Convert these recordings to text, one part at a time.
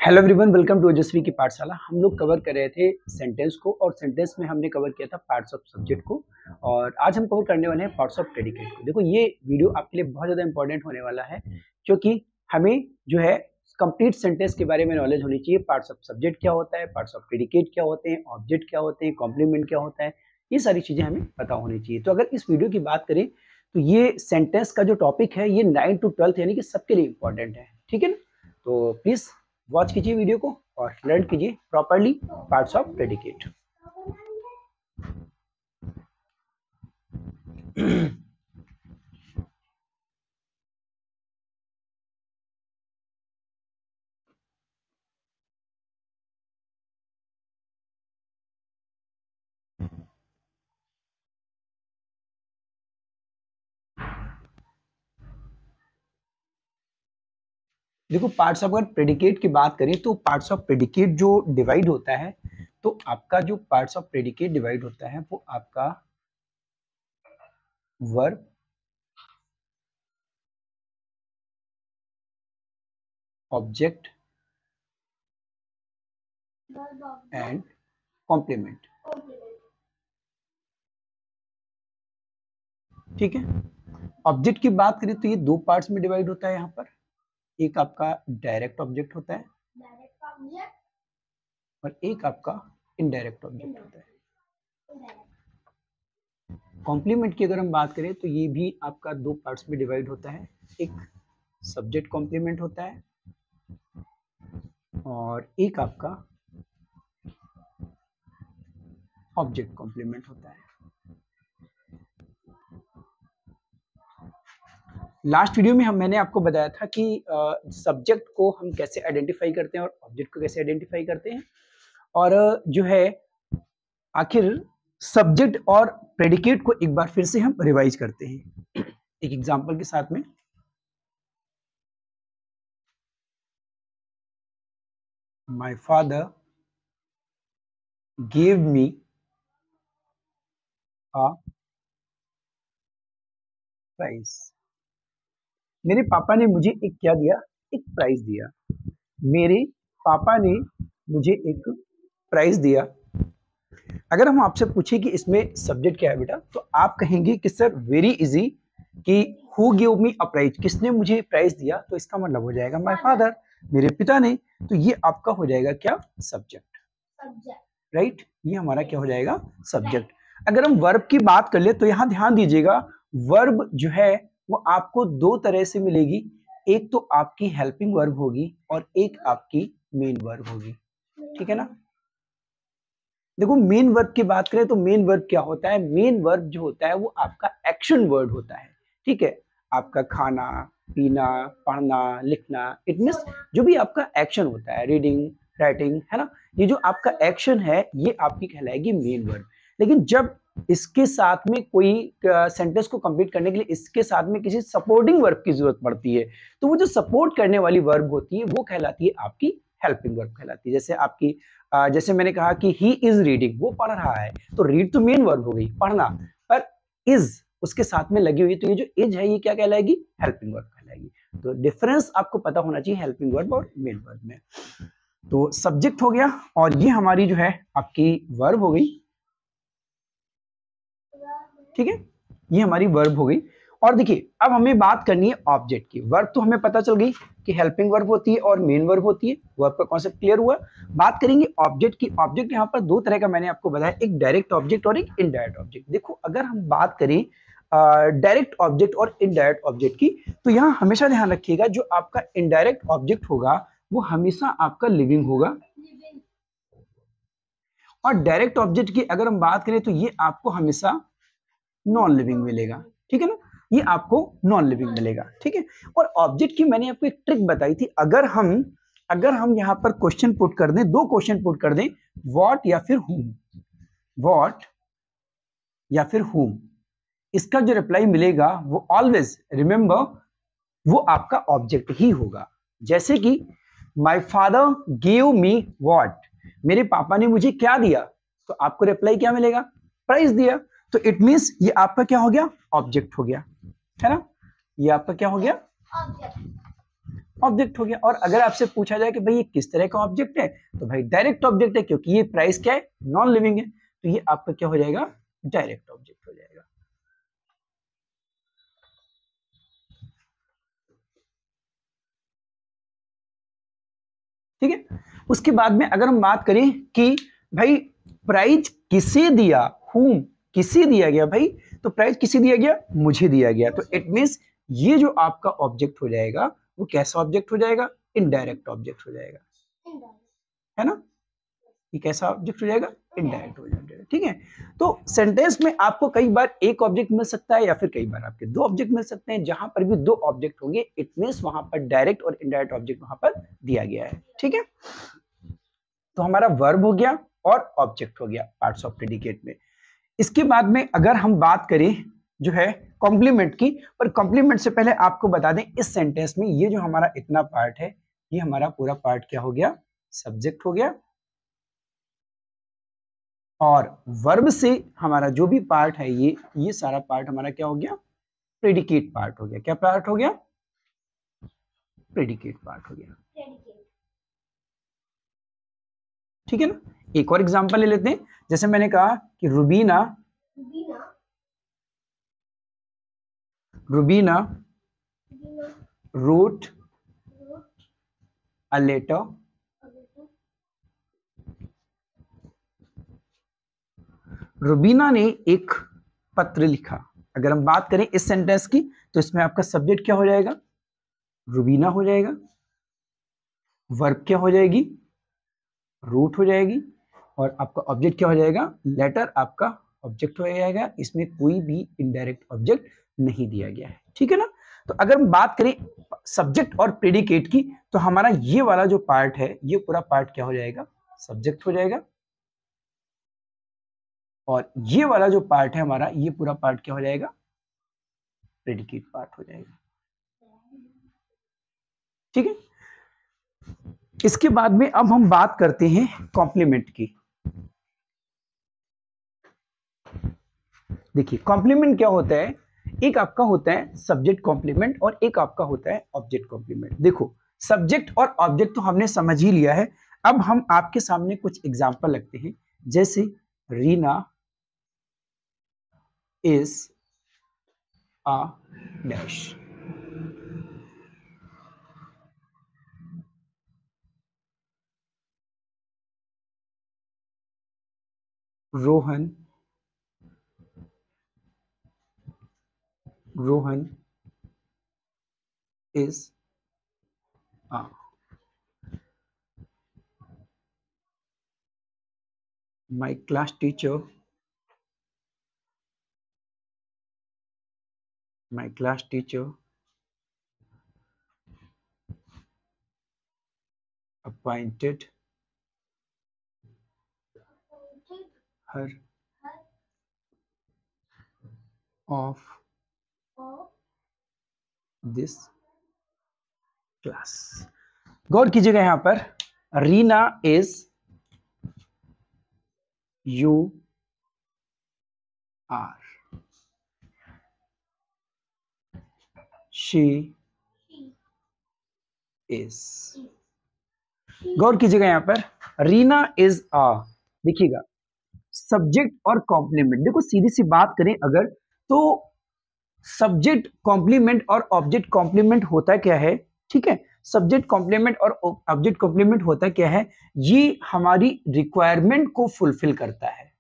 Hello everyone, welcome to ओजस्वी की पाठशाला। हम लोग कवर कर रहे थे सेंटेंस को और सेंटेंस में हमने कवर किया था पार्ट्स ऑफ सब्जेक्ट को और आज हम कवर करने वाले हैं पार्ट्स ऑफ प्रेडिकेट को। देखो ये वीडियो आपके लिए बहुत ज़्यादा इंपॉर्टेंट होने वाला है क्योंकि हमें जो है कंप्लीट सेंटेंस के बारे में नॉलेज होनी चाहिए। पार्ट्स ऑफ सब्जेक्ट क्या होता है, पार्ट्स ऑफ प्रेडिकेट क्या होते हैं, ऑब्जेक्ट क्या होते हैं, कॉम्प्लीमेंट क्या होता है, ये सारी चीज़ें हमें पता होनी चाहिए। तो अगर इस वीडियो की बात करें तो ये सेंटेंस का जो टॉपिक है ये 9 to 12 यानी कि सबके लिए इंपॉर्टेंट है, ठीक है ना। तो प्लीज़ वॉच कीजिए वीडियो को और लर्न कीजिए प्रॉपर्ली पार्ट्स ऑफ प्रेडिकेट। देखो पार्ट्स ऑफ, अगर प्रेडिकेट की बात करें तो पार्ट्स ऑफ प्रेडिकेट जो डिवाइड होता है, तो आपका जो पार्ट्स ऑफ प्रेडिकेट डिवाइड होता है वो आपका वर्ब, ऑब्जेक्ट एंड कॉम्प्लीमेंट, ठीक है। ऑब्जेक्ट की बात करें तो ये दो पार्ट्स में डिवाइड होता है। यहाँ पर एक आपका डायरेक्ट ऑब्जेक्ट होता है और एक आपका इनडायरेक्ट ऑब्जेक्ट होता है। कॉम्प्लीमेंट की अगर हम बात करें तो ये भी आपका दो पार्ट्स में डिवाइड होता है। एक सब्जेक्ट कॉम्प्लीमेंट होता है और एक आपका ऑब्जेक्ट कॉम्प्लीमेंट होता है। लास्ट वीडियो में मैंने आपको बताया था कि सब्जेक्ट को हम कैसे आइडेंटिफाई करते हैं और ऑब्जेक्ट को कैसे आइडेंटिफाई करते हैं, और जो है आखिर सब्जेक्ट और प्रेडिकेट को एक बार फिर से हम रिवाइज करते हैं एक एग्जांपल के साथ में। My father gave me a prize. मेरे पापा ने मुझे एक क्या दिया, एक प्राइज दिया। मेरे पापा ने मुझे एक प्राइज दिया। अगर हम आपसे पूछे कि इसमें सब्जेक्ट क्या है बेटा, तो आप कहेंगे कि सर वेरी इजी, कि who give me a prize, किसने मुझे प्राइज दिया, तो इसका मतलब हो जाएगा माय फादर, मेरे पिता ने। तो ये आपका हो जाएगा क्या, सब्जेक्ट, राइट। ये हमारा क्या हो जाएगा, सब्जेक्ट। अगर हम वर्ब की बात कर ले तो यहाँ ध्यान दीजिएगा, वर्ब जो है वो आपको दो तरह से मिलेगी। एक तो आपकी हेल्पिंग वर्ब होगी और एक आपकी मेन वर्ब होगी, ठीक है ना। देखो मेन वर्ब की बात करें तो मेन वर्ब क्या होता है, मेन वर्ब जो होता है वो आपका एक्शन वर्ड होता है, ठीक है। आपका खाना, पीना, पढ़ना, लिखना, इट मींस जो भी आपका एक्शन होता है, रीडिंग, राइटिंग, है ना, ये जो आपका एक्शन है ये आपकी कहलाएगी मेन वर्ब। लेकिन जब इसके साथ में कोई सेंटेंस को कंप्लीट करने के लिए इसके साथ में किसी सपोर्टिंग वर्ब की जरूरत पड़ती है, तो वो जो सपोर्ट करने वाली वर्ब होती है वो कहलाती है आपकी हेल्पिंग वर्ब कहलाती है। जैसे आपकी जैसे मैंने कहा कि ही इज रीडिंग, वो पढ़ रहा है, तो रीड तो मेन वर्ब हो गई, पढ़ना, पर इज उसके साथ में लगी हुई, तो ये जो इज है ये क्या कहलाएगी, हेल्पिंग वर्ब कहलाएगी। तो डिफरेंस आपको पता होना चाहिए हेल्पिंग वर्ब और मेन वर्ब में। तो सब्जेक्ट हो गया और ये हमारी जो है आपकी वर्ब हो गई, ठीक है, ये हमारी वर्ब हो गई। और देखिए अब हमें बात करनी है ऑब्जेक्ट की। वर्ब तो हमें पता चल गई कि हेल्पिंग वर्ब होती है और मेन वर्ब होती है, वर्ब का कॉन्सेप्ट क्लियर हुआ। बात करेंगे ऑब्जेक्ट की। ऑब्जेक्ट यहाँ पर दो तरह का मैंने आपको बताया, एक डायरेक्ट ऑब्जेक्ट और एक इनडायरेक्ट ऑब्जेक्ट। देखो अगर हम बात करें डायरेक्ट ऑब्जेक्ट और इनडायरेक्ट ऑब्जेक्ट की, तो यहाँ हमेशा ध्यान रखिएगा जो आपका इनडायरेक्ट ऑब्जेक्ट होगा वो हमेशा आपका लिविंग होगा, और डायरेक्ट ऑब्जेक्ट की अगर हम बात करें तो ये आपको हमेशा नॉन लिविंग मिलेगा, ठीक है ना, ये आपको नॉन लिविंग मिलेगा, ठीक है। और ऑब्जेक्ट की मैंने आपको एक ट्रिक बताई थी, अगर हम यहाँ पर क्वेश्चन पुट कर दें, दो क्वेश्चन पुट कर दें, व्हाट या फिर हुम, व्हाट या फिर हुम, इसका जो रिप्लाई मिलेगा वो ऑलवेज रिमेंबर वो आपका ऑब्जेक्ट ही होगा। जैसे कि my father give me what, मेरे पापा ने मुझे क्या दिया, तो आपको रिप्लाई क्या मिलेगा, प्राइज दिया। तो इट मींस ये आपका क्या हो गया, ऑब्जेक्ट हो गया, है ना, ये आपका क्या हो गया, ऑब्जेक्ट हो गया। और अगर आपसे पूछा जाए कि भाई ये किस तरह का ऑब्जेक्ट है, तो भाई डायरेक्ट ऑब्जेक्ट है, क्योंकि ये प्राइस क्या है, नॉन लिविंग है, तो ये आपका क्या हो जाएगा, डायरेक्ट ऑब्जेक्ट हो जाएगा। ठीक है। उसके बाद में अगर हम बात करें कि भाई प्राइज किसे दिया, हुम, किसे दिया गया भाई, तो प्राइज किसे दिया गया, मुझे दिया गया, तो इट मींस ये जो आपका ऑब्जेक्ट हो जाएगा वो कैसा ऑब्जेक्ट हो जाएगा, इनडायरेक्ट ऑब्जेक्ट हो जाएगा, है ना। ये कैसा ऑब्जेक्ट हो जाएगा, इनडायरेक्ट हो जाएगा। ठीक है। तो सेंटेंस में आपको कई बार एक ऑब्जेक्ट मिल सकता है या फिर कई बार आपके दो ऑब्जेक्ट मिल सकते हैं। जहां पर भी दो ऑब्जेक्ट होंगे इट मींस वहां पर डायरेक्ट और इनडायरेक्ट ऑब्जेक्ट वहां पर दिया गया है। ठीक है। तो हमारा वर्ब हो गया और ऑब्जेक्ट हो गया पार्ट्स ऑफ प्रेडिकेट में। इसके बाद में अगर हम बात करें जो है कॉम्प्लीमेंट की, पर कॉम्प्लीमेंट से पहले आपको बता दें इस सेंटेंस में ये जो हमारा इतना पार्ट है, ये हमारा पूरा पार्ट क्या हो गया, सब्जेक्ट हो गया, और वर्ब से हमारा जो भी पार्ट है ये सारा पार्ट हमारा क्या हो गया, प्रेडिकेट पार्ट हो गया। क्या पार्ट हो गया, प्रेडिकेट पार्ट हो गया। ठीक है ना। एक और एग्जांपल ले लेते हैं, जैसे मैंने कहा कि Rubina wrote a letter Rubina ने एक पत्र लिखा। अगर हम बात करें इस सेंटेंस की तो इसमें आपका सब्जेक्ट क्या हो जाएगा, रुबीना हो जाएगा, वर्ब क्या हो जाएगी, रूट हो जाएगी, और आपका ऑब्जेक्ट क्या हो जाएगा, लेटर आपका ऑब्जेक्ट हो जाएगा। इसमें कोई भी इनडायरेक्ट ऑब्जेक्ट नहीं दिया गया है। ठीक है ना। तो अगर हम बात करें सब्जेक्ट और प्रेडिकेट की तो हमारा ये वाला जो पार्ट है ये पूरा पार्ट क्या हो जाएगा, सब्जेक्ट हो जाएगा, और ये वाला जो पार्ट है हमारा ये पूरा पार्ट क्या हो जाएगा, प्रेडिकेट पार्ट हो जाएगा। ठीक है। इसके बाद में अब हम बात करते हैं कॉम्प्लीमेंट की। देखिए कॉम्प्लीमेंट क्या होता है, एक आपका होता है सब्जेक्ट कॉम्प्लीमेंट और एक आपका होता है ऑब्जेक्ट कॉम्प्लीमेंट। देखो सब्जेक्ट और ऑब्जेक्ट तो हमने समझ ही लिया है, अब हम आपके सामने कुछ एग्जांपल रखते हैं, जैसे Reena is a dash, Rohan is a, my class teacher appointed her of this class. गौर कीजिएगा यहां पर Reena is, you are, she is. गौर कीजिएगा यहां पर रीना इज आ, देखिएगा सब्जेक्ट और कॉम्प्लीमेंट। देखो सीधी सी बात करें अगर तो सब्जेक्ट कॉम्प्लीमेंट और ऑब्जेक्ट कॉम्प्लीमेंट होता क्या है, ठीक है, सब्जेक्ट कॉम्प्लीमेंट और ऑब्जेक्ट कॉम्प्लीमेंट होता क्या है, ये हमारी रिक्वायरमेंट को फुलफिल करता है,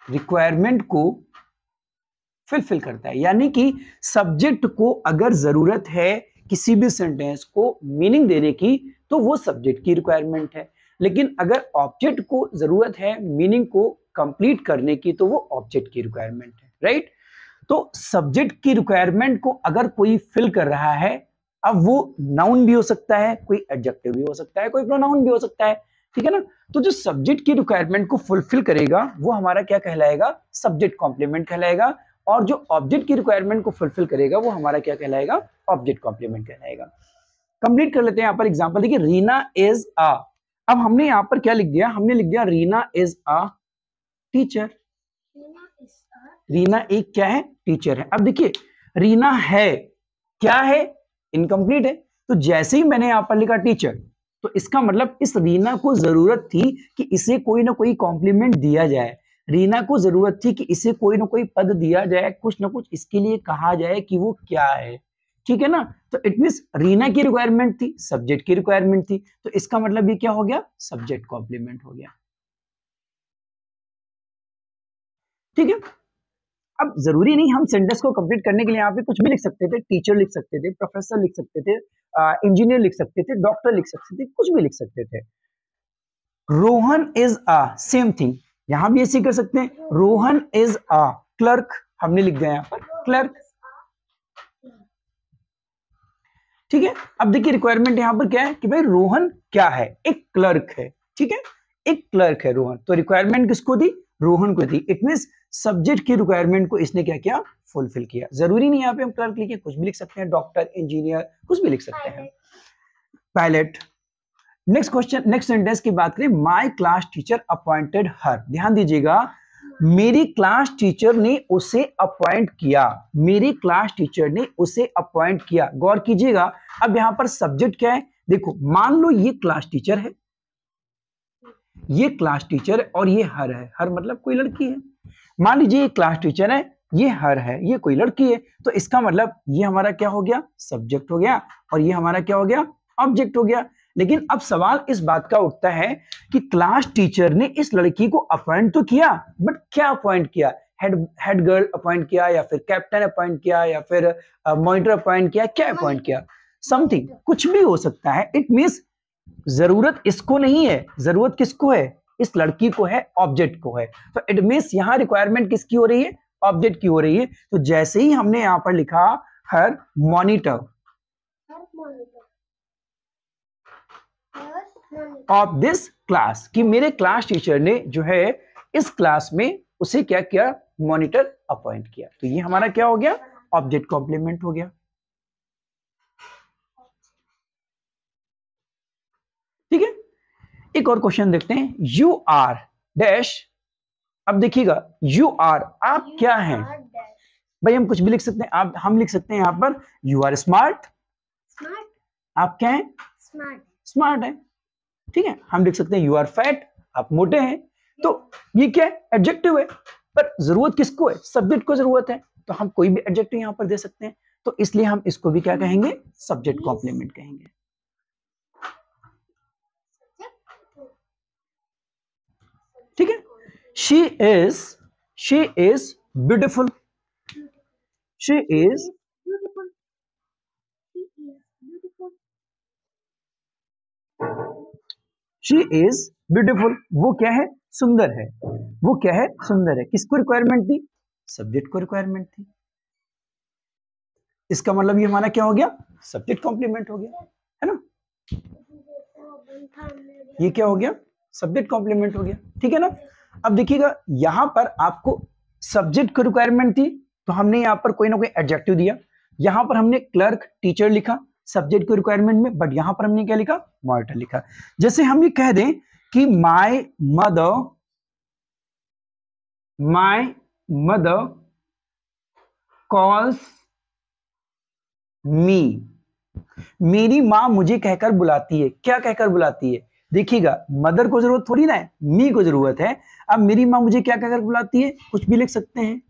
रिक्वायरमेंट को फुलफिल करता है। यानी कि सब्जेक्ट को अगर जरूरत है किसी भी सेंटेंस को मीनिंग देने की तो वो सब्जेक्ट की रिक्वायरमेंट है, लेकिन अगर ऑब्जेक्ट को जरूरत है मीनिंग को कंप्लीट करने की तो वो ऑब्जेक्ट की रिक्वायरमेंट है, राइट। तो सब्जेक्ट की रिक्वायरमेंट को अगर कोई फिल कर रहा है, अब वो नाउन भी हो सकता है, कोई एडजेक्टिव भी हो सकता है, कोई प्रोनाउन भी हो सकता है, ठीक है ना। तो जो सब्जेक्ट की रिक्वायरमेंट को फुलफिल करेगा वो हमारा क्या कहलाएगा, सब्जेक्ट कॉम्प्लीमेंट कहलाएगा, और जो ऑब्जेक्ट की रिक्वायरमेंट को फुलफिल करेगा वो हमारा क्या कहलाएगा, ऑब्जेक्ट कॉम्प्लीमेंट कहलाएगा। कंप्लीट कर लेते हैं यहाँ पर एग्जांपल। देखिए रीना इज अ, अब हमने यहाँ पर क्या लिख दिया, हमने लिख दिया Reena is a teacher. Reena एक क्या है, टीचर है। अब देखिए रीना है क्या है, इनकम्प्लीट है, तो जैसे ही मैंने यहाँ पर लिखा टीचर, तो इसका मतलब इस रीना को जरूरत थी कि इसे कोई ना कोई कॉम्प्लीमेंट दिया जाए, रीना को जरूरत थी कि इसे कोई ना कोई पद दिया जाए, कुछ ना कुछ इसके लिए कहा जाए कि वो क्या है, ठीक है ना। तो इट मींस रीना की रिक्वायरमेंट थी, सब्जेक्ट की रिक्वायरमेंट थी, तो इसका मतलब ये क्या हो गया, सब्जेक्ट कॉम्प्लीमेंट हो गया, ठीक है। अब जरूरी नहीं हम सेंटेंस को कंप्लीट करने के लिए यहाँ पे कुछ भी लिख सकते थे, टीचर लिख सकते थे, प्रोफेसर लिख सकते थे, इंजीनियर लिख सकते थे, डॉक्टर लिख सकते थे, कुछ भी लिख सकते थे। Rohan is a, same thing, यहां भी ऐसे कर सकते हैं, रोहन इज अ क्लर्क, हमने लिख दिया यहाँ पर क्लर्क, ठीक है। अब देखिए रिक्वायरमेंट यहाँ पर क्या है कि भाई रोहन क्या है, एक क्लर्क है, ठीक है, एक क्लर्क है रोहन, तो रिक्वायरमेंट किसको दी, रोहन को दी। इट मींस सब्जेक्ट की रिक्वायरमेंट को इसने क्या किया, फुलफिल किया। जरूरी नहीं यहाँ पे हम क्लर्क लिखे, कुछ भी लिख सकते हैं, डॉक्टर, इंजीनियर, कुछ भी लिख सकते हैं, pilot. Next question, next sentence की बात करें, माय क्लास टीचर अपॉइंटेड हर, ध्यान दीजिएगा, मेरी क्लास टीचर ने उसे अपॉइंट किया, मेरी क्लास टीचर ने उसे अपॉइंट किया, गौर कीजिएगा। अब यहां पर सब्जेक्ट क्या है, देखो मान लो ये क्लास टीचर है, ये क्लास टीचर है और ये हर है, हर मतलब कोई लड़की है, मान लीजिए ये क्लास टीचर है, ये हर है, ये कोई लड़की है, तो इसका मतलब ये हमारा क्या हो गया, सब्जेक्ट हो गया, और ये हमारा क्या हो गया, ऑब्जेक्ट हो गया। लेकिन अब सवाल इस बात का उठता है कि क्लास टीचर ने इस लड़की को अपॉइंट तो किया, बट क्या अपॉइंट किया, हेड गर्ल अपॉइंट किया, या फिर कैप्टन अपॉइंट किया, या फिर मॉनिटर अपॉइंट किया, क्या अपॉइंट किया, समथिंग, कुछ भी हो सकता है। इट मींस जरूरत इसको नहीं है, जरूरत किसको है, इस लड़की को है, ऑब्जेक्ट को है। तो इट मींस यहां रिक्वायरमेंट किसकी हो रही है, ऑब्जेक्ट की हो रही है। तो जैसे ही हमने यहां पर लिखा हर मॉनिटर ऑफ दिस क्लास, कि मेरे क्लास टीचर ने जो है इस क्लास में उसे क्या किया, मॉनिटर अपॉइंट किया, तो ये हमारा क्या हो गया, ऑब्जेक्ट कॉम्प्लीमेंट हो गया, ठीक है। एक और क्वेश्चन देखते हैं, यू आर डैश, अब देखिएगा यू आर, आप क्या हैं, भाई हम कुछ भी लिख सकते हैं, आप हम लिख सकते हैं यहां पर यू आर स्मार्ट, आप क्या हैं, स्मार्ट है, ठीक है। हम लिख सकते हैं यू आर फैट, आप मोटे हैं, तो ये क्या है, एडजेक्टिव है, पर जरूरत किसको है, सब्जेक्ट को जरूरत है, तो हम कोई भी एडजेक्टिव यहां पर दे सकते हैं, तो इसलिए हम इसको भी क्या कहेंगे, सब्जेक्ट कॉम्प्लीमेंट कहेंगे, ठीक है। She is beautiful, she is she is beautiful, वो क्या है, सुंदर है, वो क्या है, सुंदर है, किसको रिक्वायरमेंट थी, सब्जेक्ट को रिक्वायरमेंट थी, इसका मतलब ये हमारा क्या हो गया, सब्जेक्ट कॉम्प्लीमेंट हो गया, है ना, ये क्या हो गया, सब्जेक्ट कॉम्प्लीमेंट हो गया, ठीक है ना। अब देखिएगा यहां पर आपको सब्जेक्ट की रिक्वायरमेंट थी, तो हमने यहां पर कोई ना कोई एडजेक्टिव दिया, यहां पर हमने क्लर्क, टीचर लिखा सब्जेक्ट की रिक्वायरमेंट में, बट यहां पर हमने क्या लिखा, मॉनिटर लिखा। जैसे हम ये कह दें कि माय मदर कॉल्स मी, मेरी माँ मुझे कहकर बुलाती है, क्या कहकर बुलाती है, देखिएगा मदर को जरूरत थोड़ी ना है, मी को जरूरत है। अब मेरी माँ मुझे क्या कहकर बुलाती है, कुछ भी लिख सकते हैं,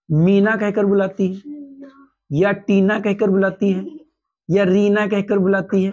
मीना कहकर बुलाती है, या टीना कहकर बुलाती है, या रीना कहकर बुलाती है,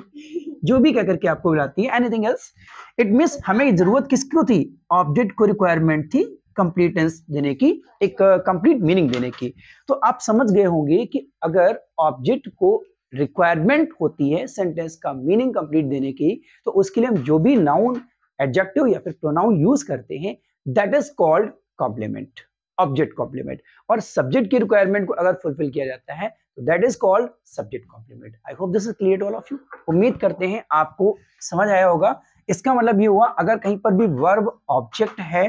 जो भी कहकर के आपको बुलाती है, एनीथिंग एल्स। इट मींस हमें जरूरत किसको थी, ऑब्जेक्ट को रिक्वायरमेंट थी कंप्लीटेंस देने की, एक कंप्लीट मीनिंग देने की। तो आप समझ गए होंगे कि अगर ऑब्जेक्ट को रिक्वायरमेंट होती है सेंटेंस का मीनिंग कंप्लीट देने की, तो उसके लिए हम जो भी नाउन, एडजेक्टिव या फिर प्रोनाउन यूज करते हैं, that is called complement, object complement. और सब्जेक्ट की रिक्वायरमेंट को अगर फुलफिल किया जाता है तो that is called subject complement. I hope this is clear to all of you. उम्मीद करते हैं आपको समझ आया होगा। इसका मतलब ये हुआ, अगर कहीं पर भी वर्ब ऑब्जेक्ट है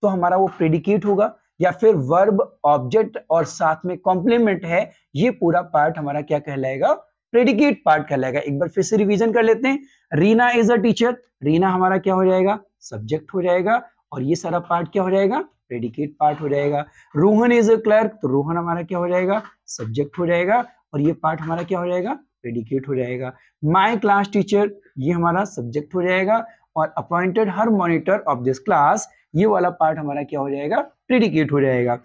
तो हमारा वो प्रेडिकेट होगा, या फिर वर्ब ऑब्जेक्ट और साथ में कॉम्प्लीमेंट है, ये पूरा पार्ट हमारा क्या कहलाएगा, प्रेडिकेट पार्ट कहलाएगा। एक बार फिर से रिवीजन कर लेते हैं। Reena is a teacher, Reena हमारा क्या हो जाएगा, सब्जेक्ट हो जाएगा, और ये सारा पार्ट क्या हो जाएगा, प्रेडिकेट पार्ट हो जाएगा। रोहन इज अ क्लर्क, तो रोहन हमारा क्या हो जाएगा, सब्जेक्ट हो जाएगा, और ये पार्ट हमारा क्या हो जाएगा, प्रेडिकेट हो जाएगा। माय क्लास टीचर ये हमारा सब्जेक्ट हो जाएगा, और appointed her monitor of this class ये वाला पार्ट हमारा क्या हो जाएगा, प्रेडिकेट हो जाएगा।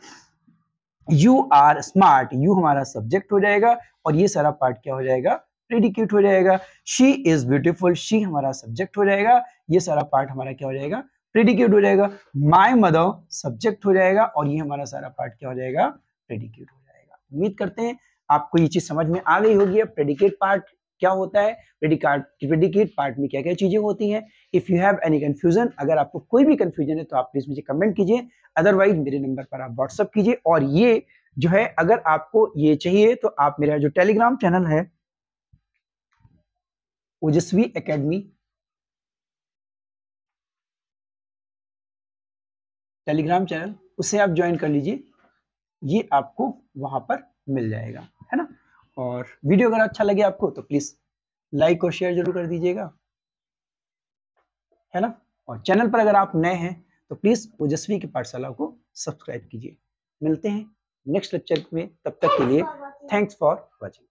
यू आर स्मार्ट यू हमारा सब्जेक्ट हो जाएगा, और ये सारा पार्ट क्या हो जाएगा, प्रेडिकेट हो जाएगा। शी इज ब्यूटीफुल शी हमारा सब्जेक्ट हो जाएगा, ये सारा पार्ट हमारा क्या हो जाएगा, प्रेडिकेट हो जाएगा। माय मदर सब्जेक्ट हो जाएगा, और ये हमारा सारा पार्ट क्या हो जाएगा, प्रेडिकेट हो जाएगा। उम्मीद करते हैं आपको ये चीज समझ में आ गई होगी। अब प्रेडिकेट पार्ट क्या होता है, प्रेडिकेट पार्ट में क्या क्या चीजें होती हैं। If you have any confusion, अगर आपको कोई भी कंफ्यूजन है तो आप प्लीज मुझे कमेंट कीजिए, अदरवाइज मेरे नंबर पर आप व्हाट्सअप कीजिए। और ये जो है, अगर आपको ये चाहिए तो आप मेरा जो टेलीग्राम चैनल है ओजस्वी एकेडमी, टेलीग्राम चैनल, उसे आप ज्वाइन कर लीजिए, ये आपको वहां पर मिल जाएगा, है ना। और वीडियो अगर अच्छा लगे आपको तो प्लीज लाइक और शेयर जरूर कर दीजिएगा, है ना। और चैनल पर अगर आप नए हैं तो प्लीज ओजस्वी की पाठशाला को सब्सक्राइब कीजिए। मिलते हैं नेक्स्ट लेक्चर में, तब तक के लिए थैंक्स फॉर वॉचिंग।